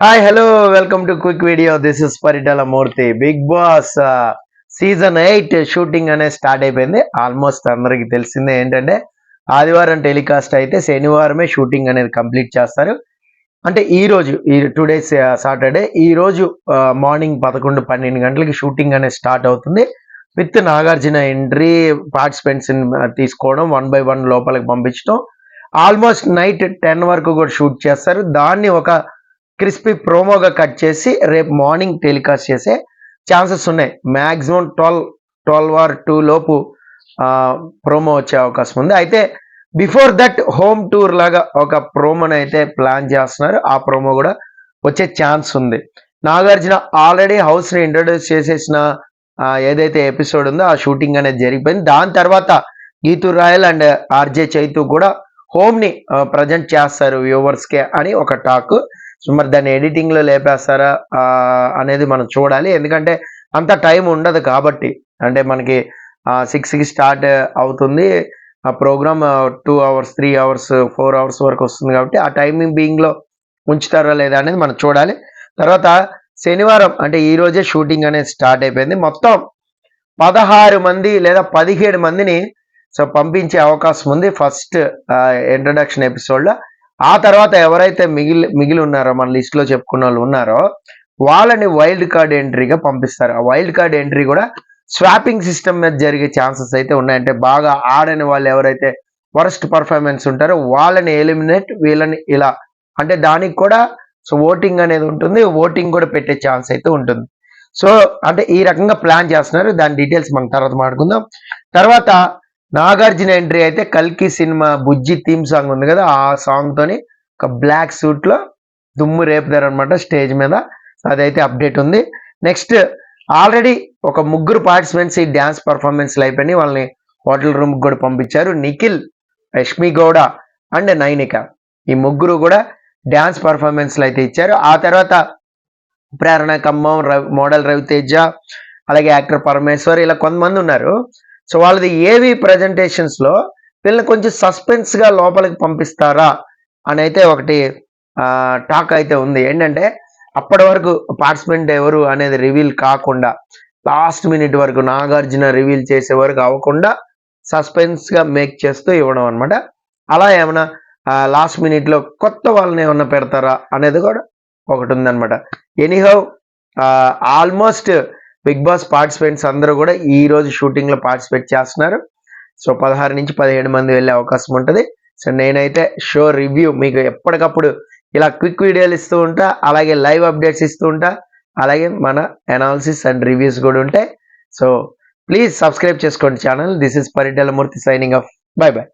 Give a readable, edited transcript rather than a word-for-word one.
Hi hello welcome to quick video. This is Paritala Murthy. Bigg Boss season 8 shooting అనేది start అయిపోయింది. Almost అందరికి తెలిసిందే ఏంటంటే ఆదివారం టెలికాస్ట్ అయితే శనివారమే షూటింగ్ అనేది కంప్లీట్ చేస్తారు. అంటే ఈ 2 days సాటర్డే ఈ రోజు మార్నింగ్ 11-12 గంటలకి షూటింగ్ అనేది స్టార్ట్ అవుతుంది. విత్ నాగార్జున ఎంట్రీ, పార్టిసిపెంట్స్ తీసుకోవడం, 1 by 1 లోపలికి పంపించడం, ఆల్మోస్ట్ నైట్ 10 వరకు కూడా షూట్ చేస్తారు. దాన్ని ఒక క్రిస్పీ ప్రోమోగా కట్ చేసి రేపు మార్నింగ్ టెలికాస్ట్ చేసే ఛాన్సెస్ ఉన్నాయి. మ్యాక్సిమం 12 ఆర్ 2 లోపు ప్రోమో వచ్చే అవకాశం ఉంది. అయితే బిఫోర్ దట్ హోమ్ టూర్ లాగా ఒక ప్రోమోని అయితే ప్లాన్ చేస్తున్నారు. ఆ ప్రోమో కూడా వచ్చే ఛాన్స్ ఉంది. నాగార్జున ఆల్రెడీ హౌస్ని ఇంట్రడ్యూస్ చేసేసిన ఏదైతే ఎపిసోడ్ ఉందో ఆ షూటింగ్ అనేది జరిగిపోయింది. దాని తర్వాత Geethu royal and RJ Chaitu కూడా హోమ్ని ప్రజెంట్ చేస్తారు వ్యూవర్స్కే అని ఒక టాక్. సో మరి దాన్ని ఎడిటింగ్లో లేపేస్తారా అనేది మనం చూడాలి. ఎందుకంటే అంత టైం ఉండదు కాబట్టి. అంటే మనకి 6కి స్టార్ట్ అవుతుంది ఆ ప్రోగ్రామ్. 2 hours 3 hours 4 hours వరకు వస్తుంది కాబట్టి ఆ టైమింగ్ బీయింగ్లో ఉంచుతారా లేదా అనేది మనం చూడాలి. తర్వాత శనివారం అంటే ఈ రోజే షూటింగ్ అనేది స్టార్ట్ అయిపోయింది. మొత్తం 16 మంది లేదా 17 మందిని సో పంపించే అవకాశం ఉంది ఫస్ట్ ఇంట్రడక్షన్ ఎపిసోడ్లో. ఆ తర్వాత ఎవరైతే మిగిలి ఉన్నారో మన లిస్ట్లో చెప్పుకున్న వాళ్ళు ఉన్నారో వాళ్ళని వైల్డ్ కార్డ్ ఎంట్రీగా పంపిస్తారు. ఆ వైల్డ్ కార్డ్ ఎంట్రీ కూడా స్వాపింగ్ సిస్టమ్ మీద జరిగే ఛాన్సెస్ అయితే ఉన్నాయి. అంటే బాగా ఆడని వాళ్ళు ఎవరైతే వరస్ట్ పర్ఫార్మెన్స్ ఉంటారో వాళ్ళని ఎలిమినేట్, వీళ్ళని ఇలా అంటే దానికి కూడా సో ఓటింగ్ అనేది ఉంటుంది. ఓటింగ్ కూడా పెట్టే ఛాన్స్ అయితే ఉంటుంది. సో అంటే ఈ రకంగా ప్లాన్ చేస్తున్నారు. దాని డీటెయిల్స్ మనం తర్వాత మాట్లాడుకుందాం. తర్వాత నాగార్జున ఎంట్రీ అయితే కల్కి సినిమా బుజ్జి థీమ్ సాంగ్ ఉంది కదా, ఆ సాంగ్ తోని ఒక బ్లాక్ సూట్ లో దుమ్ము రేపుతారు అనమాట స్టేజ్ మీద. అదైతే అప్డేట్ ఉంది. నెక్స్ట్ ఆల్రెడీ ఒక 3 పార్టిసిపెంట్స్ ఈ డ్యాన్స్ పర్ఫార్మెన్స్లు అయిపోయి వాళ్ళని హోటల్ రూమ్ కూడా పంపించారు. నిఖిల్, యష్మి గౌడ అండ్ నైనిక ఈ 3 కూడా డ్యాన్స్ పర్ఫార్మెన్స్లు అయితే ఇచ్చారు. ఆ తర్వాత ప్రేరణ ఖమ్మం, మోడల్ రవితేజ, అలాగే యాక్టర్ పరమేశ్వర్, ఇలా కొంతమంది ఉన్నారు. సో వాళ్ళది ఏవి ప్రజెంటేషన్స్లో వీళ్ళని కొంచెం సస్పెన్స్గా లోపలికి పంపిస్తారా అని అయితే ఒకటి టాక్ అయితే ఉంది. ఏంటంటే అప్పటి వరకు పార్టిసిపెంట్ ఎవరు అనేది రివీల్ కాకుండా లాస్ట్ మినిట్ వరకు నాగార్జున రివీల్ చేసే వరకు అవ్వకుండా సస్పెన్స్గా మేక్ చేస్తూ ఇవ్వడం అనమాట. అలా ఏమైనా లాస్ట్ మినిట్లో కొత్త వాళ్ళని ఏమన్నా పెడతారా అనేది కూడా ఒకటి ఉందన్నమాట. Anyhow almost Bigg Boss participants అందరూ కూడా ఈ రోజు షూటింగ్లో పార్టిసిపేట్ చేస్తున్నారు. సో 16 నుంచి 17 మంది వెళ్ళే అవకాశం ఉంటుంది. సో నేనైతే షో రివ్యూ మీకు ఎప్పటికప్పుడు ఇలా క్విక్ వీడియోలు ఇస్తూ ఉంటా, అలాగే లైవ్ అప్డేట్స్ ఇస్తూ ఉంటా, అలాగే మన అనాలిసిస్ అండ్ రివ్యూస్ కూడా ఉంటాయి. సో ప్లీజ్ సబ్స్క్రైబ్ చేసుకోండి channel. This is Paritala Murthy signing off. By by.